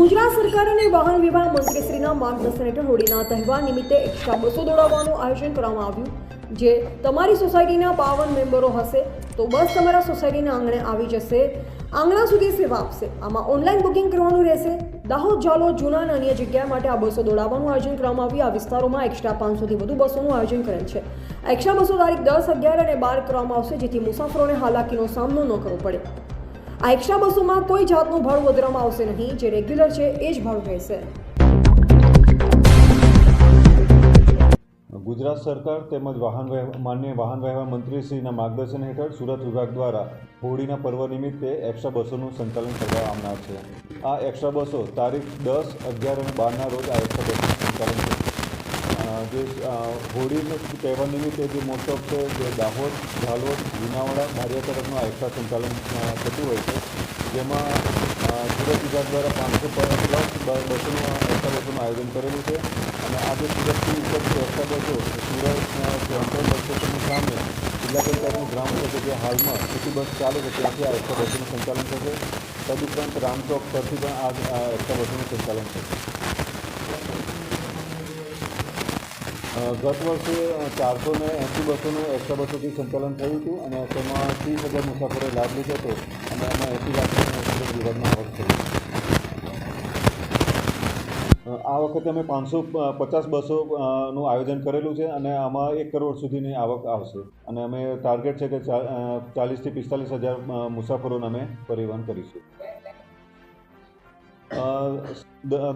ગુજરાત સરકાર અને વાહન વિભાગ મંત્રીશ્રીના માર્ગદર્શન હેઠળ હોળીના તહેવાર નિમિત્તે એક્સ્ટ્રા બસો દોડાવવાનું આયોજન કરવામાં આવ્યું। જે તમારી સોસાયટીના 52 મેમ્બરો હશે તો બસ તમારા સોસાયટીના આંગણે આવી જશે, આંગણા સુધી સેવા આપશે। આમાં ઓનલાઈન બુકિંગ કરવાનું રહેશે। દાહોદ, જાલોદ, જૂના અને અન્ય જગ્યા માટે આ બસો દોડાવવાનું આયોજન કરવામાં આવ્યું। આ વિસ્તારોમાં એક્સ્ટ્રા 500થી વધુ બસોનું આયોજન કરેલ છે। એક્સ્ટ્રા બસો તારીખ 10, 11 અને 12 કરવામાં આવશે, જેથી મુસાફરોને હાલાકીનો સામનો ન કરવો પડે। આ એક્સ્ટ્રા બસોમાં કોઈ જાતનું ભાડું વધારવામાં આવશે નહીં। જે રેગ્યુલર છે એ જ ભાડું રહેશે। ગુજરાત સરકાર તેમજ માનનીય વાહન વ્યવહાર મંત્રીશ્રીના માર્ગદર્શન હેઠળ સુરત વિભાગ દ્વારા હોળીના પર્વ નિમિત્તે એક્સ્ટ્રા બસોનું સંચાલન કરવા આવનાર છે। આ એક્સ્ટ્રા બસો તારીખ 10, 11 અને 12ના રોજ આ એક્સ્ટ્રા બસોનું સંચાલન છે। જે હોળીના તહેવાર નિમિત્તે જે મોસ્ટ ઓફ છે જે દાહોદ, જાલોદ, લુણાવાડા, બારિયા તરફનું આ એક્સ્ટ્રા સંચાલન થતું હોય છે, જેમાં સુરત વિભાગ દ્વારા 500+ બસોનું એક્સ્ટ્રા બસોનું આયોજન કરેલું છે। અને આજે સુરતથી ઉપરથી એક્સ્ટ્રા બસો સુરત સેન્ટ્રલ બસ સ્ટેશનની સામે જિલ્લા પંચાયતનું ગ્રાઉન્ડ છે કે જે હાલમાં સિટી બસ ચાલે છે, ત્યાંથી આ એક્સ્ટ્રા બસોનું સંચાલન થશે। તદુપરાંત રામચોક પરથી પણ આ એક્સ્ટ્રા બસોનું સંચાલન થશે। ગત વર્ષે 480 બસોનું એક્સ્ટ્રા બસોથી સંચાલન થયું હતું અને તેમાં 30,000 મુસાફરોએ લાભ લીધો હતો અને એમાં 80 લાખની સુરત વિભાગમાં આવક થઈ। આ વખતે અમે 550 બસોનું આયોજન કરેલું છે અને આમાં 1 કરોડ સુધીની આવક આવશે અને અમે ટાર્ગેટ છે કે 40,000થી 45,000 મુસાફરોને અમે પરિવહન કરીશું।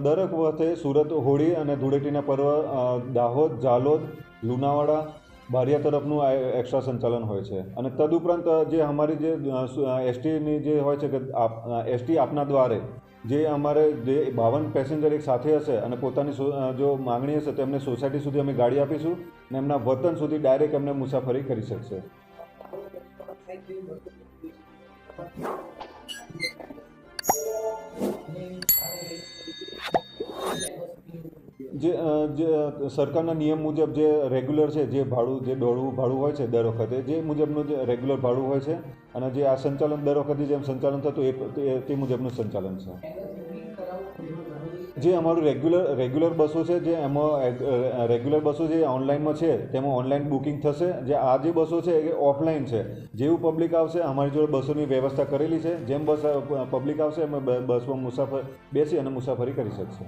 દરેક વખતે સુરત હોળી અને ધૂળેટીના પર્વ દાહોદ, જાલોદ, લુણાવાડા, બારિયા તરફનું એક્સ્ટ્રા સંચાલન હોય છે અને તદુપરાંત જે અમારી જે એસટીની જે હોય છે કે એસટી આપના દ્વારે જે અમારે જે 52 પેસેન્જર એક સાથે હશે અને પોતાની જો માંગણી હશે તો એમને સોસાયટી સુધી અમે ગાડી આપીશું અને એમના વતન સુધી ડાયરેક્ટ એમને મુસાફરી કરી શકશે। જે સરકારના નિયમ મુજબ જે રેગ્યુલર છે જે ભાડું જે ભાડું હોય છે દર વખતે જે મુજબનું જે રેગ્યુલર ભાડું હોય છે અને જે આ સંચાલન દર વખતે જેમ સંચાલન થતું તે મુજબનું સંચાલન છે। જે અમારું રેગ્યુલર બસો છે જે એમાં રેગ્યુલર બસો જે ઓનલાઈનમાં છે તેમાં ઓનલાઈન બુકિંગ થશે। જે આ જે બસો છે એ ઓફલાઈન છે। જેવું પબ્લિક આવશે અમારી જોડે બસોની વ્યવસ્થા કરેલી છે, જેમ બસ પબ્લિક આવશે એમાં બસમાં બેસી અને મુસાફરી કરી શકશે।